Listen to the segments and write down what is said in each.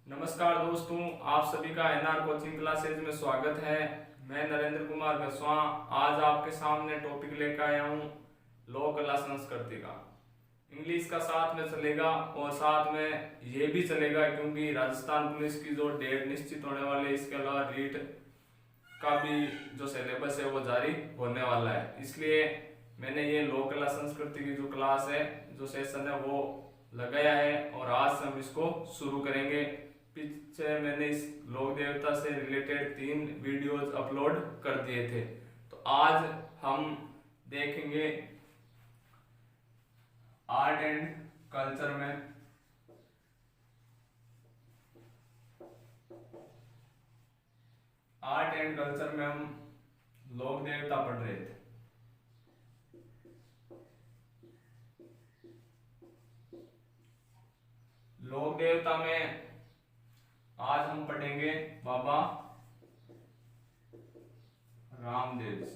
नमस्कार दोस्तों, आप सभी का एनआर कोचिंग क्लासेज में स्वागत है। मैं नरेंद्र कुमार गस्वा आज आपके सामने टॉपिक लेकर आया हूँ लोक कला संस्कृति का। इंग्लिश का साथ में चलेगा और साथ में ये भी चलेगा क्योंकि राजस्थान पुलिस की जो डेट निश्चित होने वाली है, इसके अलावा रीट का भी जो सिलेबस है वो जारी होने वाला है। इसलिए मैंने ये लोक कला संस्कृति की जो क्लास है, जो सेशन है वो लगाया है और आज से हम इसको शुरू करेंगे। पीछे मैंने इस लोक देवता से रिलेटेड 3 वीडियोज अपलोड कर दिए थे, तो आज हम देखेंगे आर्ट एंड कल्चर में हम लोक देवता पढ़ रहे थे। लोक देवता में आज हम पढ़ेंगे बाबा रामदेव जी।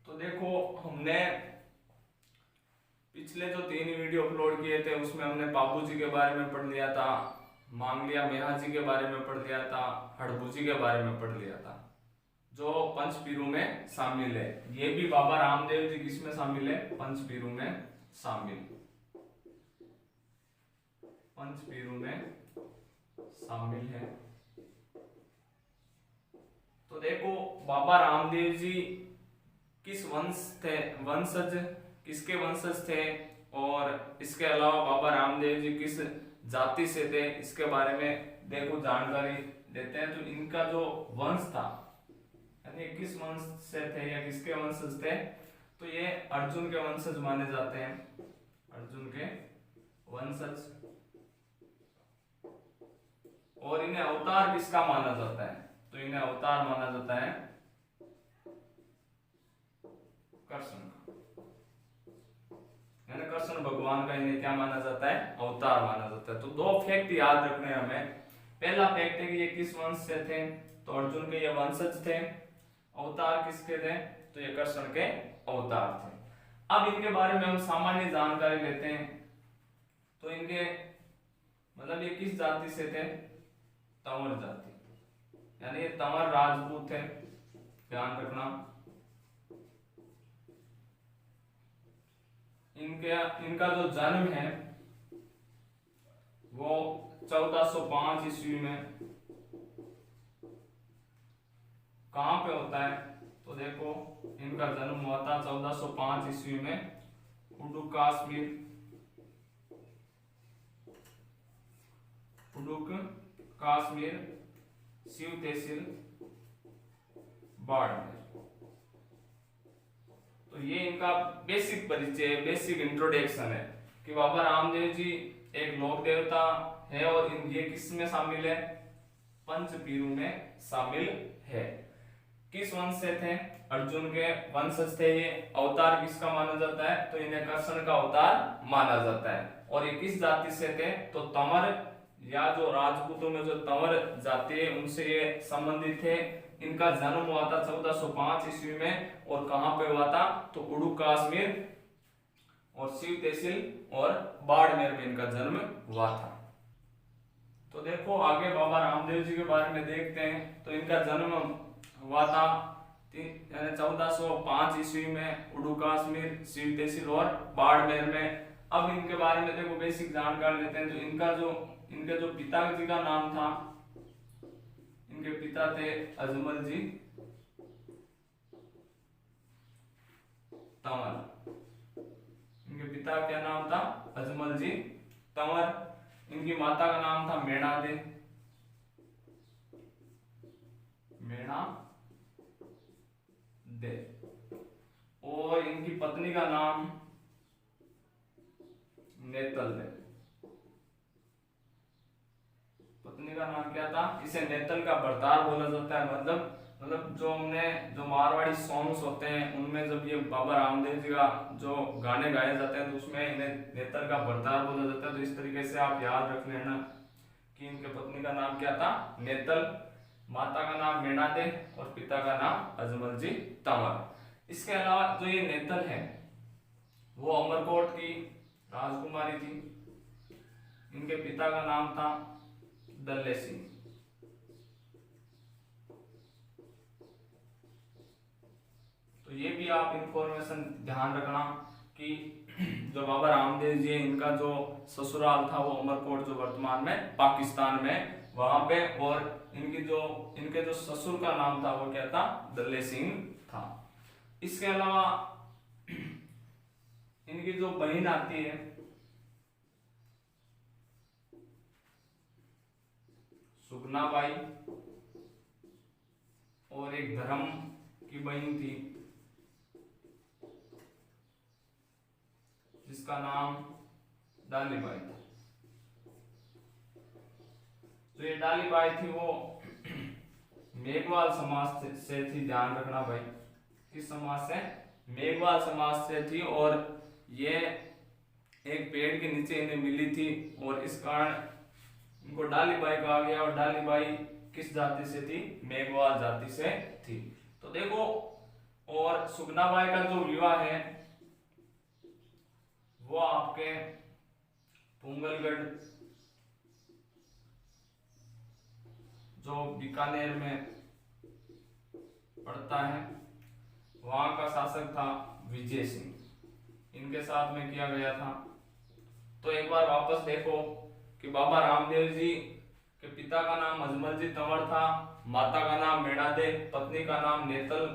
तो देखो, हमने पिछले जो 3 वीडियो अपलोड किए थे उसमें हमने बाबू जी के बारे में पढ़ लिया था, मांगलिया मेहा जी के बारे में पढ़ लिया था, हड़बू जी के बारे में पढ़ लिया था, जो पंचपीरू में शामिल है। ये भी बाबा रामदेव जी किस में शामिल है? पंचपीरू में शामिल। पंचपीरू में शामिल है। तो देखो, बाबा रामदेव जी किस वंश थे, वंशज किसके वंशज थे, और इसके अलावा बाबा रामदेव जी किस जाति से थे, इसके बारे में देखो जानकारी देते हैं। तो इनका जो वंश था, यानी किस वंश से थे या किसके वंशज थे, तो ये अर्जुन के वंशज माने जाते हैं। अर्जुन के वंशज। और इन्हें अवतार किसका माना जाता है? तो इन्हें अवतार माना जाता है कृष्ण का, यानी कृष्ण भगवान का इन्हें क्या माना जाता है? अवतार माना जाता है। तो 2 फैक्ट याद रखने हैं हमें। पहला फैक्ट है कि ये किस वंश से थे, तो अर्जुन के ये वंशज थे। अवतार किसके थे? तो ये कृष्ण के अवतार थे। अब इनके बारे में हम सामान्य जानकारी लेते हैं। तो इनके मतलब ये किस जाति से थे? तंवर जाति, यानी ये तंवर राजपूत थे, ध्यान रखना। इनका जो जन्म है वो 1405 ईस्वी में कहां पे होता है? तो देखो, इनका जन्म हुआ था 1405 ईस्वी में उडुक कश्मीर शिव तहसील बाड़मेर। तो ये इनका बेसिक परिचय, बेसिक इंट्रोडक्शन है कि बाबा रामदेव जी एक लोक देवता है और ये किस में शामिल है? पंचपीरू में शामिल है। किस वंश से थे? अर्जुन के वंशज थे। ये अवतार किसका माना जाता है? तो इन्हें कृष्ण का अवतार माना जाता है। और ये किस जाति से थे? तो तंवर, या जो राजपूतों में जो तंवर जाति है उनसे ये संबंधित थे। इनका जन्म हुआ था 1405 ईस्वी में, और कहां पे हुआ था? तो उडुक कश्मीर और शिव तहसील और बाड़मेर में इनका जन्म हुआ था। तो देखो, आगे बाबा रामदेव जी के बारे में देखते हैं। तो इनका जन्म हुआ था 1405 ईस्वी में उडुक कश्मीर शिव तहसील और बाड़मेर में। अब इनके बारे में देखो बेसिक जानकारी लेते हैं। तो इनके जो पिता जी का नाम था, इनके पिता थे अजमल जी तंवर। इनके पिता का क्या नाम था? अजमल जी तंवर। इनकी माता का नाम था मेणा दे, और इनकी पत्नी का नाम नेतल दे। पत्नी का नाम क्या था? इसे नेतल का बरतार बोला जाता है। मतलब जो मारवाड़ी सॉन्ग्स होते हैं उनमें जब ये बाबा रामदेव जी का जो गाने गाए जाते हैं तो उसमें इन्हें नेतल का बरतार बोला जाता है। तो इस तरीके से आप याद रख लेना कि इनके पत्नी का नाम क्या था? नेतल। माता का नाम मेणा दे और पिता का नाम अजमल जी तंवर। इसके अलावा जो ये नेतल है वो अमरकोट की राजकुमारी थी। इनके पिता का नाम था दल्ले सिंह। तो ये भी आप इंफॉर्मेशन ध्यान रखना कि जो बाबा रामदेव जी इनका जो ससुराल था वो अमरकोट जो वर्तमान में पाकिस्तान में वहां पे, और इनके जो ससुर का नाम था वो क्या था, दल्ले सिंह था। इसके अलावा इनकी जो बहन आती है सुगनाबाई, और एक धर्म की बहन थी जिसका नाम डालीबाई था। तो ये डालीबाई थी वो मेघवाल समाज से थी, ध्यान रखना भाई, किस समाज से, मेघवाल समाज से थी। और ये एक पेड़ के नीचे इन्हें मिली थी और इस कारण इनको डालीबाई कहा गया। और डालीबाई किस जाति से थी, मेघवाल जाति से थी। तो देखो, और सुगनाबाई का जो विवाह है वो आपके पुंगलगढ़ जो बीकानेर में पड़ता है वहां का शासक था विजय सिंह, इनके साथ में किया गया था। तो एक बार वापस देखो कि बाबा रामदेव जी के पिता का नाम अजमल जी तंवर था, माता का नाम मेणा दे, पत्नी का नाम नेतल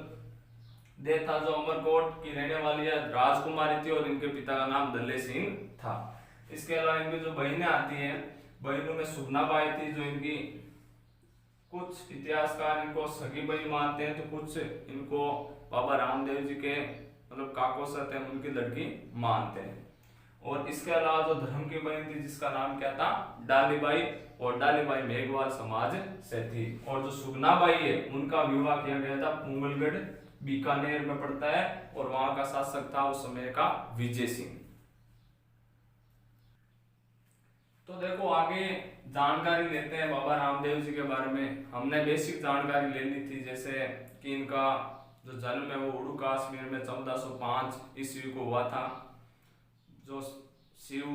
दे था जो अमरकोट की रहने वाली है राजकुमारी थी, और इनके पिता का नाम दल्ले सिंह था। इसके अलावा इनकी जो बहनें आती हैं, बहनों में सुगनाबाई थी जो इनकी कुछ इतिहासकार इनको सगी बहन मानते हैं, तो कुछ इनको बाबा रामदेव जी के मतलब काकोसत है उनकी लड़की मानते हैं। और इसके अलावा जो धर्म की बहन थी जिसका नाम क्या था, डालीबाई, और डालीबाई मेघवाल समाज से थी। और जो सुगनाबाई है उनका विवाह किया गया था पुंगलगढ़ बीकानेर में पड़ता है, और वहां का शासक था उस समय का विजय सिंह। तो देखो आगे जानकारी लेते हैं बाबा रामदेव जी के बारे में। हमने बेसिक जानकारी ले ली थी, जैसे कि इनका जो जन्म है वो उड़ू कश्मीर में 1405 ईस्वी को हुआ था, जो शिव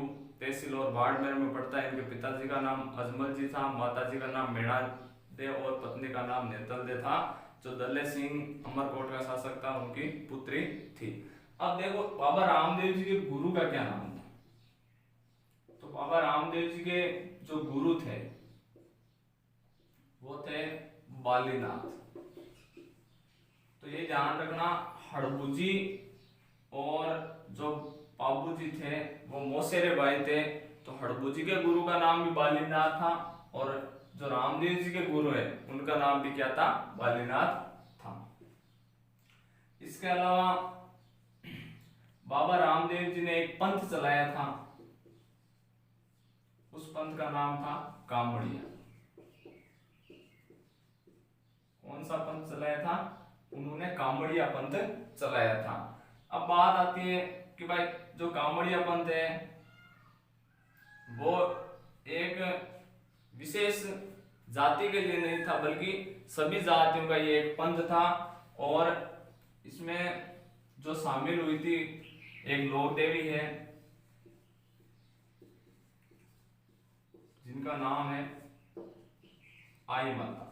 तहसील और बाड़मेर में पड़ता है। इनके पिताजी का नाम अजमल जी था, माताजी का नाम मेणा दे और पत्नी का नाम नेतल दे था। जो दल्ले सिंह अमरकोट का शासक था उनकी पुत्री थी। अब देखो बाबा रामदेव जी के गुरु का क्या नाम था। तो बाबा रामदेव जी के जो गुरु थे वो थे बालीनाथ। तो ये ध्यान रखना, हड़बुजी और जो पाबू जी थे वो मौसेरे भाई थे। तो हड़बुजी के गुरु का नाम भी बालीनाथ था, और जो रामदेव जी के गुरु है उनका नाम भी क्या था, बालीनाथ था। इसके अलावा बाबा रामदेव जी ने एक पंथ चलाया था, उस पंथ का नाम था कामड़िया। कौन सा पंथ चलाया था, उन्होंने कामड़िया पंथ चलाया था। अब बात आती है कि भाई जो कामड़िया पंथ है वो एक विशेष जाति के लिए नहीं था, बल्कि सभी जातियों का ये एक पंथ था। और इसमें जो शामिल हुई थी एक लोक देवी है जिनका नाम है आई माता,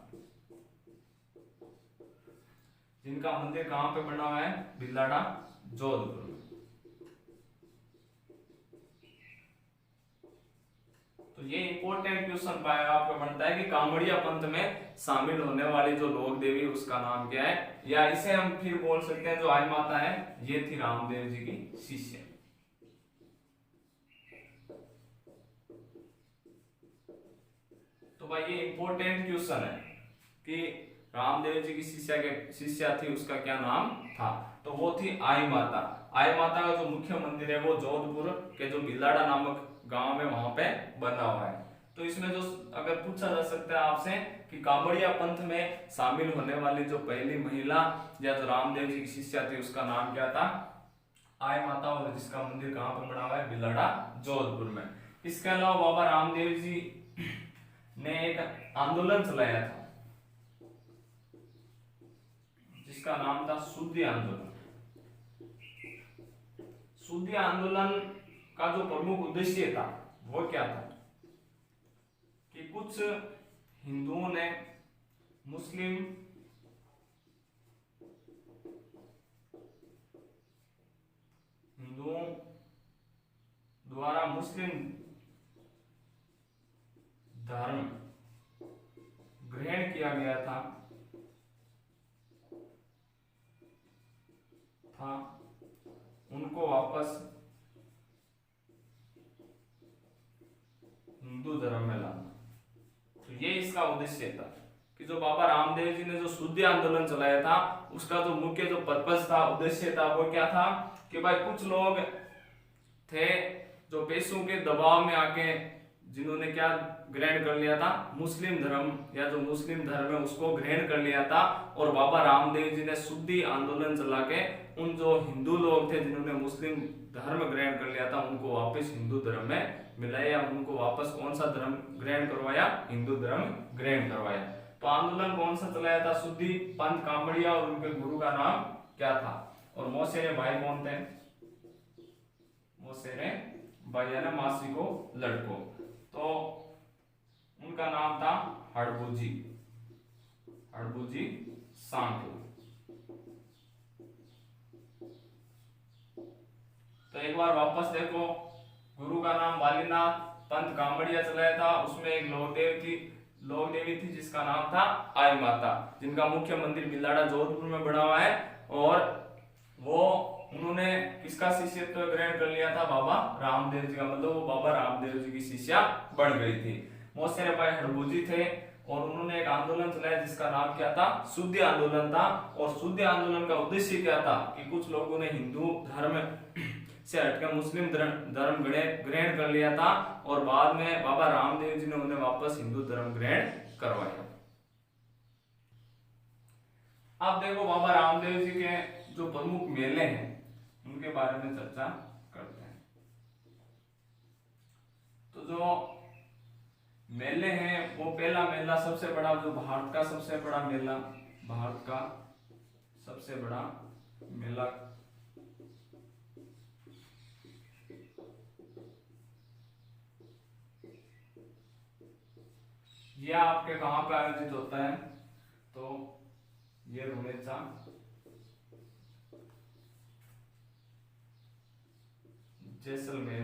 जिनका मंदिर कहां पे बना हुआ है, बिलाड़ा जोधपुर में। तो ये इंपॉर्टेंट क्वेश्चन पाया आपका बनता है कि कामड़िया पंथ में शामिल होने वाली जो लोक देवी उसका नाम क्या है, या इसे हम फिर बोल सकते हैं जो आई माता है ये थी रामदेव जी की शिष्य। तो भाई ये इंपॉर्टेंट क्वेश्चन है कि रामदेव जी की शिष्या थी उसका क्या नाम था। तो वो थी आई माता। आई माता का जो मुख्य मंदिर है वो जोधपुर के जो बिलाड़ा नामक गांव में वहां पे बना हुआ है। तो इसमें जो अगर पूछा जा सकता है आपसे कि कांवड़िया पंथ में शामिल होने वाली जो पहली महिला या जो रामदेव जी की शिष्या थी उसका नाम क्या था, आई माता, और जिसका मंदिर कहां पर बना हुआ है, बिलाड़ा जोधपुर में। इसके अलावा बाबा रामदेव जी ने एक आंदोलन चलाया था जिसका नाम था शुद्धि आंदोलन। शुद्धि आंदोलन का जो प्रमुख उद्देश्य था वो क्या था कि कुछ हिंदुओं ने मुस्लिम हिंदुओं द्वारा मुस्लिम धर्म ग्रहण किया गया था उनको वापस हिंदू धर्म में लाना। तो ये इसका उद्देश्य था कि जो बाबा रामदेव जी ने जो शुद्धि आंदोलन चलाया था उसका जो मुख्य जो पर्पस था, उद्देश्य था, वो क्या था कि भाई कुछ लोग थे जो पैसों के दबाव में आके जिन्होंने क्या ग्रहण कर लिया था, मुस्लिम धर्म या जो मुस्लिम धर्म है उसको ग्रहण कर लिया था। और बाबा रामदेव जी ने शुद्धि आंदोलन चला के उन जो हिंदू लोग थे जिन्होंने मुस्लिम धर्म ग्रहण कर लिया था उनको वापस हिंदू धर्म में मिलाया, उनको वापस कौन सा धर्म ग्रहण करवाया, हिंदू धर्म ग्रहण करवाया। तो आंदोलन कौन सा चलाया था, शुद्धि पंथ कामड़िया, और उनके गुरु का नाम क्या था, और मौसेरे भाई कौन थे, मौसेरे भाई यानी मासी को लड़को, तो उनका नाम था हड़बूजी, हड़बूजी सांकल। तो एक बार वापस देखो, गुरु का नाम बालीनाथ, पंथ कामड़िया चलाया था, उसमें एक लोक देवी थी जिसका नाम था आई माता, जिनका मुख्य मंदिर बिलाड़ा जोधपुर में बना हुआ है। और वो उन्होंने किसका शिष्यत्व ग्रहण कर लिया था, बाबा रामदेव जी का, मतलब वो बाबा रामदेव जी की शिष्या बन गई थी। मौसेरे भाई हड़बूजी थे और उन्होंने एक आंदोलन चलाया जिसका नाम क्या था, शुद्धि आंदोलन था। और शुद्धि आंदोलन का उद्देश्य क्या था कि कुछ लोगों ने हिंदू धर्म से हटकर मुस्लिम धर्म ग्रहण कर लिया था और बाद में बाबा रामदेव जी ने उन्हें वापस हिंदू धर्म ग्रहण करवाया। अब देखो बाबा रामदेव जी के जो प्रमुख मेले हैं उनके बारे में चर्चा करते हैं। तो जो मेले हैं वो पहला मेला सबसे बड़ा, जो भारत का सबसे बड़ा मेला, भारत का सबसे बड़ा मेला यह आपके कहां पे आयोजित होता है, तो ये रुड़ेचा जैसलमेर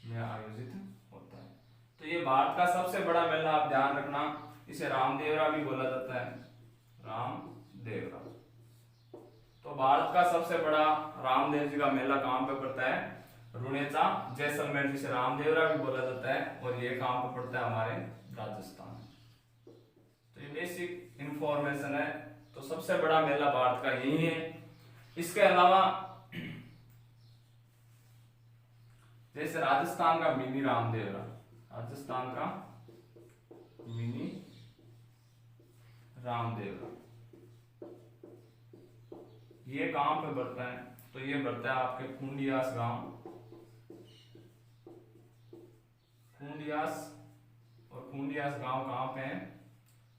में आयोजित होता है। तो ये भारत का सबसे बड़ा मेला, आप ध्यान रखना, इसे रामदेवरा भी बोला जाता है, रामदेवरा। तो भारत का सबसे बड़ा रामदेव जी का मेला कहां पे पड़ता है, रुड़ेचा जैसलमेर, जिसे रामदेवरा भी बोला जाता है, और ये कहां पे पड़ता है, हमारे राजस्थान में। तो ये बेसिक इंफॉर्मेशन है। तो सबसे बड़ा मेला भारत का यही है। इसके अलावा जैसे राजस्थान का मिनी रामदेवरा, राजस्थान का मिनी रामदेवरा, ये कहां पे बढ़ता है, तो ये बढ़ता है आपके खूंडियास गांव, खूंडियास। और खूंडियास गांव कहां पे है,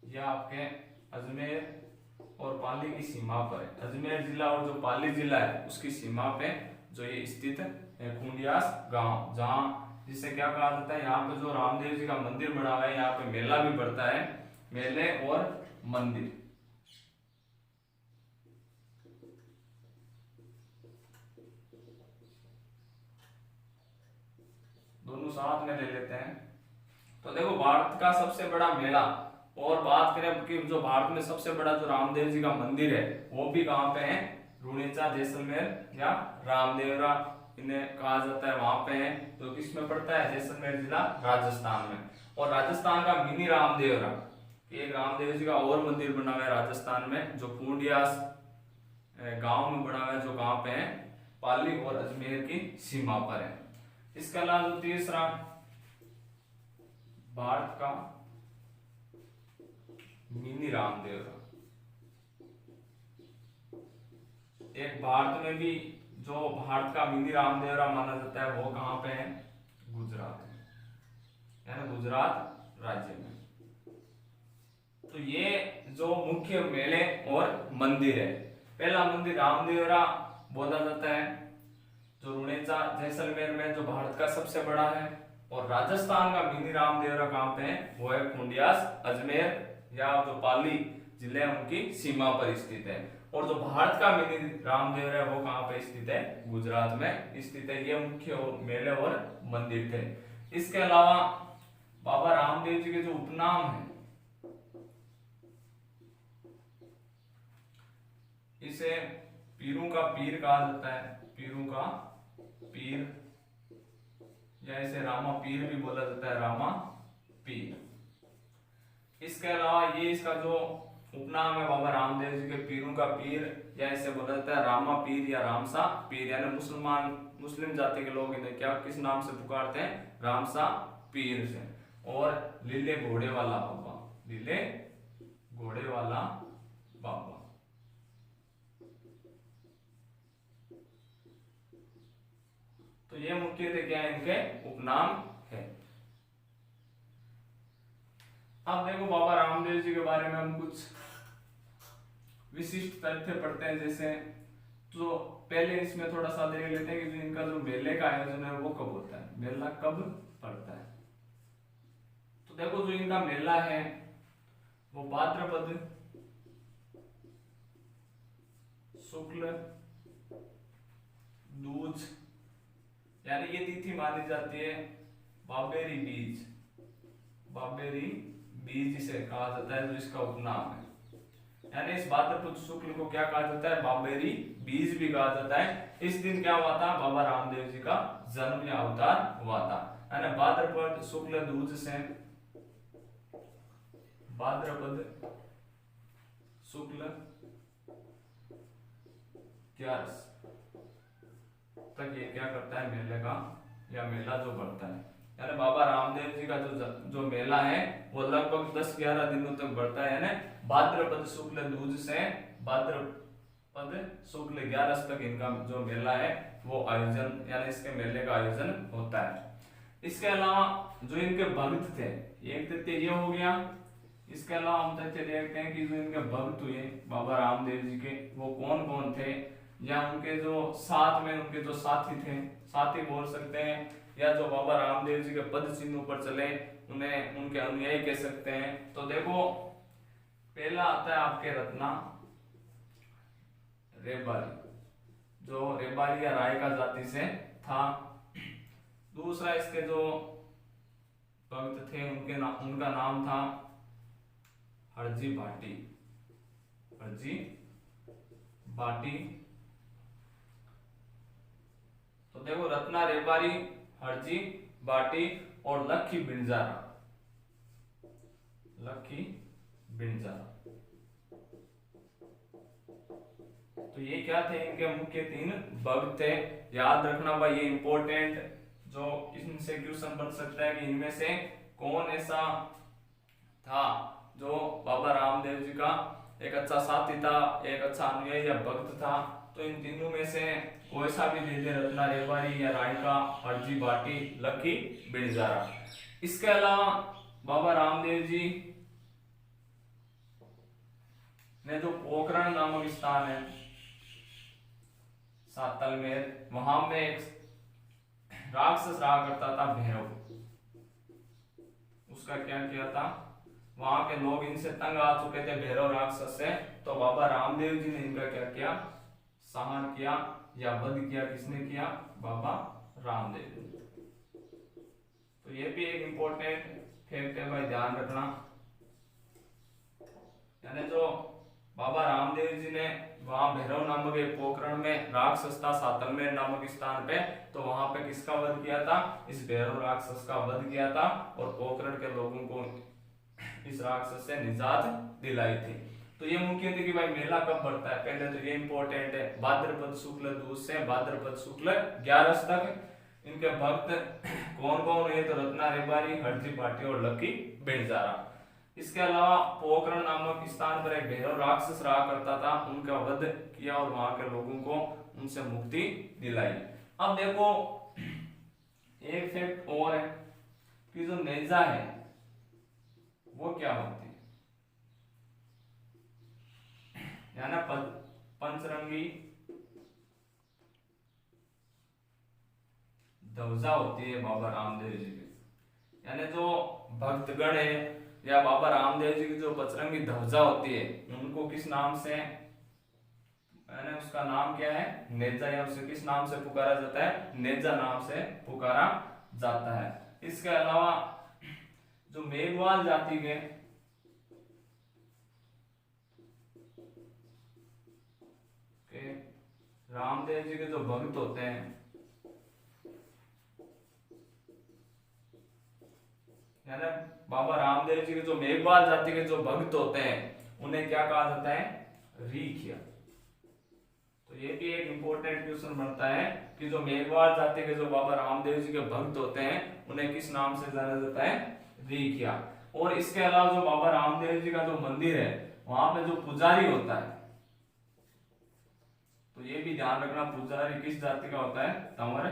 यह आपके अजमेर और पाली की सीमा पर है। अजमेर जिला और जो पाली जिला है उसकी सीमा पे जो ये स्थित है खूंडियास गांव, जहां जिसे क्या कहा जाता है, यहाँ पे जो रामदेव जी का मंदिर बना हुआ है, यहाँ पे मेला भी पड़ता है, मेले और मंदिर। दोनों साथ में ले लेते हैं। तो देखो भारत का सबसे बड़ा मेला, और बात करें कि जो भारत में सबसे बड़ा जो रामदेव जी का मंदिर है वो भी कहां पे है, रुड़ेचा जैसलमेर या रामदेवरा इन्हें कहा जाता है, वहां पे है, जो किसमें पड़ता है, जैसलमेर जिला राजस्थान में। और राजस्थान का मिनी रामदेवरा, एक रामदेव जी का और मंदिर बना हुआ है राजस्थान में, जो खूंडियास गांव में बना हुआ है, जो कहां पे है, पाली और अजमेर की सीमा पर है। इसके अलावा जो तीसरा भारत का मिनी रामदेवरा, एक भारत में भी जो भारत का मिनी रामदेवरा माना जाता है वो कहां पे है, गुजरात में, यानी गुजरात राज्य में। तो ये जो मुख्य मेले और मंदिर है, पहला मंदिर रामदेवरा बोला जाता है। जो रुणेचा जैसलमेर में जो भारत का सबसे बड़ा है, और राजस्थान का मिनी रामदेवरा कहाँ पे है, वो है खूंडियास अजमेर या जो पाली जिले उनकी सीमा पर स्थित है। और जो भारत का मिनी रामदेवरा है वो कहाँ पे स्थित है, गुजरात में स्थित है। ये मुख्य मेले और मंदिर थे। इसके अलावा बाबा रामदेव जी के जो उपनाम है, इसे पीरों का पीर कहा जाता है, पीरों का पीर, या इसे रामा पीर भी बोला जाता है, रामा पीर। इसके अलावा ये इसका जो उपनाम है बाबा रामदेव जी के पीरों का पीर, या इसे बोला जाता है रामा पीर या रामसा पीर, यानी मुस्लिम जाति के लोग इन्हें क्या किस नाम से पुकारते हैं, रामसा पीर से। और लीले घोड़े वाला बाबा, लीले घोड़े वाला बाबा। तो ये मुख्य थे क्या इनके उपनाम है। अब देखो बाबा रामदेव जी के बारे में हम कुछ विशिष्ट तथ्य पढ़ते हैं। जैसे तो पहले इसमें थोड़ा सा देख लेते हैं कि जो इनका जो मेले का आयोजन है वो कब होता है, मेला कब पड़ता है। तो देखो जो इनका मेला है वो भाद्रपद शुक्ल दूज, यानी ये तिथि मानी जाती है बाबेरी बीज, बाबेरी बीज इसे कहा जाता है, जो इसका उपनाम है। यानी इस भाद्रपद शुक्ल को क्या कहा जाता है, बाबेरी बीज भी कहा जाता है। इस दिन क्या हुआ था, बाबा रामदेव जी का जन्म या अवतार हुआ था। यानी भाद्रपद शुक्ल दूज से भाद्रपद शुक्ल 11 तक ये क्या करता है, मेले का या मेला जो बढ़ता है। यानी बाबा रामदेव जी का जो मेला है वो लगभग 10-11 दिनों तक बढ़ता है। यानी भाद्रपद शुक्ल दूज से भाद्रपद शुक्ल 11 तक इनका जो मेला है वो आयोजन, यानी इसके मेले का आयोजन होता है। इसके अलावा जो इनके भक्त थे, एक तथ्य ये हो गया। इसके अलावा हम तथ्य देखते हैं कि जो इनके भक्त हुए बाबा रामदेव जी के वो कौन कौन थे, या उनके जो साथ में उनके जो साथी थे, साथी बोल सकते हैं, या जो बाबा रामदेव जी के पद चिन्हों पर चले उन्हें उनके अनुयायी कह सकते हैं। तो देखो पहला आता है आपके रत्ना रेबारी, जो रेबारी या राय का जाति से था। दूसरा इसके जो भक्त थे उनका नाम था हरजी भाटी, हरजी भाटी। तो देखो रत्ना रेबारी, हरजी बाटी और लक्की बिंजारा, लक्की बिंजारा। तो ये क्या थे, इनके मुख्य 3 भक्त थे। याद रखना भाई ये इंपॉर्टेंट, जो इनसे क्वेश्चन बन सकता है कि इनमें से कौन ऐसा था जो बाबा रामदेव जी का एक अच्छा साथी था, एक अच्छा अनुयायी या भक्त था। तो इन तीनों में से कोई सा भी दे दे, रत्ना रेवारी या रायका, हरजी बाटी, लकी बिरजारा। इसके अलावा बाबा रामदेव जी ने जो पोखरण नामक स्थान है सातलमेर, वहां में एक राक्षस रहा करता था भैरव। उसका क्या किया था, वहां के लोग इनसे तंग आ चुके थे भैरव राक्षस से। तो बाबा रामदेव जी ने इनका क्या किया, सहन किया या वध किया। किसने किया, बाबा रामदेव जी। तो ये भी एक इंपॉर्टेंट फैक्ट है भाई, ध्यान रखना। यानी जो बाबा रामदेव जी ने वहां भैरव नामक एक पोखरण में राक्षस था सातलमेर नामक स्थान पे, तो वहां पे किसका वध किया था, इस भैरव राक्षस का वध किया था और पोखरण के लोगों को इस राक्षस से निजात दिलाई थी। तो ये मुख्य थी कि भाई मेला कब बढ़ता है। पहले तो ये इंपॉर्टेंट है, भाद्रपद शुक्ल दूज से भाद्रपद शुक्ल 11 तक। इनके भक्त कौन कौन है, तो रत्ना रेबारी, हरजी भाटी और लकी बिरजारा। इसके अलावा पोखरण नामक स्थान पर एक भैरव राक्षस रहा करता था, उनका वध किया और वहां के लोगों को उनसे मुक्ति दिलाई। अब देखो एक फैक्ट और है कि जो नेजा है वो क्या होती है, यानी पंचरंगी ध्वजा होती है बाबा रामदेव जी की, यानी जो भक्तगण है या बाबा रामदेव जी की जो पचरंगी ध्वजा होती है उनको किस नाम से, यानी उसका नाम क्या है, नेजा, या उसे किस नाम से पुकारा जाता है, नेजा नाम से पुकारा जाता है। इसके अलावा जो मेघवाल जाति के रामदेव जी के जो भक्त होते हैं, यानी बाबा रामदेव जी के जो मेघवाल जाति के जो भक्त होते हैं उन्हें क्या कहा जाता है, रीखिया। तो ये भी एक इंपॉर्टेंट क्वेश्चन बनता है कि जो मेघवाल जाति के जो बाबा रामदेव जी के भक्त होते हैं उन्हें किस नाम से जाना जाता है, रीखिया। और इसके अलावा जो बाबा रामदेव जी का जो मंदिर है वहां पे जो पुजारी होता है, तो ये भी ध्यान रखना, पुजारी किस जाति का होता है, तंवर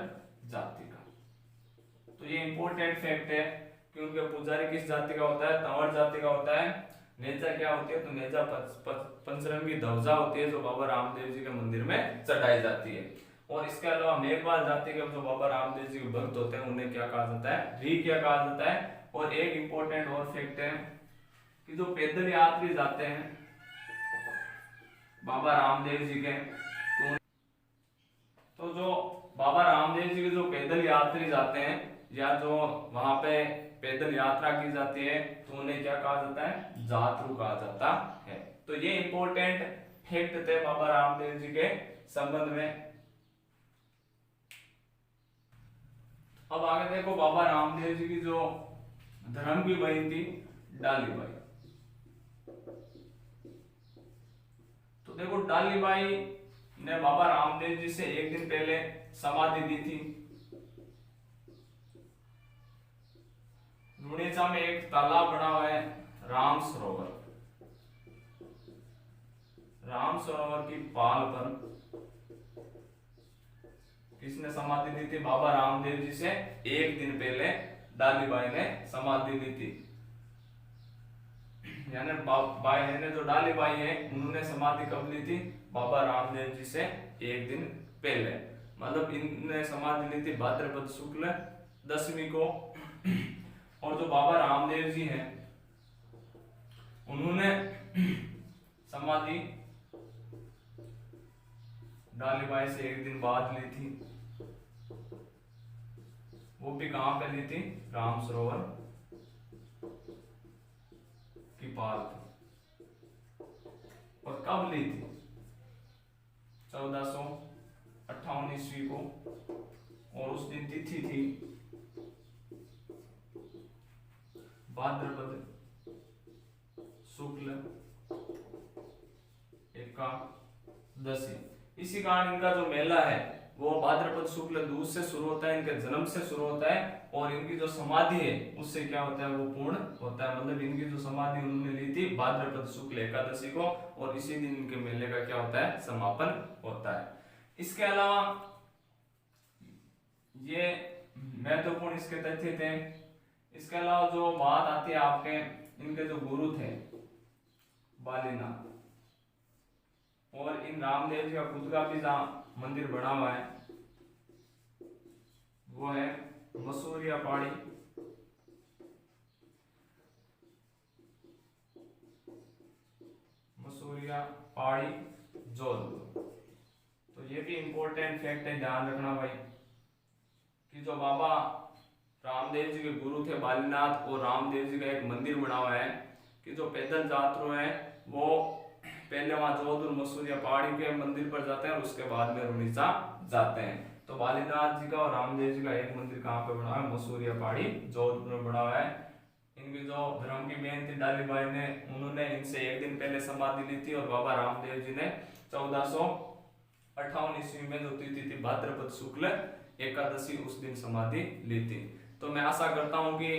जाति का। तो ये इंपॉर्टेंट फैक्ट है कि उनके पुजारी किस जाति का होता है, तंवर जाति का होता है। नेजा क्या होती है, तो नेजा पंचरंगी ध्वजा होती है जो बाबा रामदेव जी के मंदिर में चढ़ाई जाती है। और इसके अलावा मेघवाल जाति के जो बाबा रामदेव जी के भक्त होते हैं उन्हें क्या कहा जाता है, रीखिया कहा जाता है। और एक इंपॉर्टेंट और फैक्ट है कि जो पैदल यात्री जाते हैं बाबा रामदेव जी के, तो जो बाबा रामदेव जी के जो पैदल यात्री जाते हैं या जो वहां पे पैदल यात्रा की जाती है तो उन्हें क्या कहा जाता है, जातरू कहा जाता है। तो ये इंपॉर्टेंट फैक्ट थे बाबा रामदेव जी के संबंध में। अब आगे देखो बाबा रामदेव जी की जो धर्म की बहन थी डालीबाई। तो देखो डालीबाई ने बाबा रामदेव जी से एक दिन पहले समाधि दी थी। रुणेचा में एक तालाब बना हुआ है राम सरोवर, राम सरोवर की पाल पर किसने समाधि दी थी, बाबा रामदेव जी से एक दिन पहले डालीबाई ने समाधि दी थी। यानी बाई ने जो डालीबाई है उन्होंने समाधि कब ली थी, बाबा रामदेव जी से एक दिन पहले, मतलब इनने समाधि ली थी भाद्रपद शुक्ल दशमी को। और जो बाबा रामदेव जी हैं उन्होंने समाधि डालीबाई से एक दिन बाद ली थी, वो भी कहां पे ली थी, राम सरोवर की पाल पर। और कब ली थी, 1458 ईस्वी को। और उस दिन तिथि थी भाद्रपद शुक्ल एकादशी। इसी कारण इनका जो मेला है वो भाद्रपद शुक्ल दूज से शुरू होता है, इनके जन्म से शुरू होता है। और इनकी जो समाधि है उससे क्या होता है, वो पूर्ण होता है। मतलब इनकी जो समाधि उन्होंने ली थी भाद्रपद शुक्ल एकादशी को, और इसी दिन इनके मेले का क्या होता है, समापन होता है। इसके अलावा ये महत्वपूर्ण इसके तथ्य थे। इसके अलावा जो बात आती है आपके, इनके जो गुरु थे बालीनाथ, और इन रामदेव जी का खुद का भी जहां मंदिर बना हुआ है वो है मसूरिया पहाड़ी। मसूरिया पहाड़ी जोधपुर। तो ये भी इंपॉर्टेंट फैक्ट है, ध्यान रखना भाई, कि जो बाबा रामदेव जी के गुरु थे बालीनाथ, और रामदेव जी का एक मंदिर बना हुआ है कि जो पैदल यात्रु हैं वो पहले वहां जोधपुर मसूरिया पहाड़ी के मंदिर पर जाते हैं और उसके बाद में रुणीचा जाते हैं। तो बालीनाथ जी का और रामदेव जी का एक मंदिर कहाँ पे बना है, मसूरिया पहाड़ी जोधपुर में बना हुआ है। इनकी जो धर्म की बहन थी डालीबाई ने, उन्होंने इनसे एक दिन पहले समाधि ली थी, और बाबा रामदेव जी ने 1458 ईस्वी में जो तिथि थी भाद्रपद शुक्ल एकादशी उस दिन समाधि ली थी। तो मैं आशा करता हूँ कि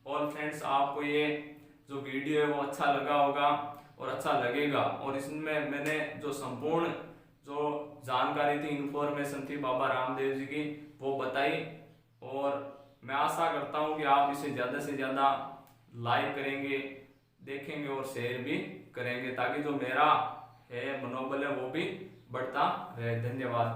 ऑल फ्रेंड्स आपको ये जो वीडियो है वो अच्छा लगा होगा और अच्छा लगेगा। और इसमें मैंने जो संपूर्ण जो जानकारी थी, इंफॉर्मेशन थी बाबा रामदेव जी की, वो बताई। और मैं आशा करता हूँ कि आप इसे ज़्यादा से ज़्यादा लाइक करेंगे, देखेंगे और शेयर भी करेंगे, ताकि जो मेरा है मनोबल है वो भी बढ़ता रहे। धन्यवाद।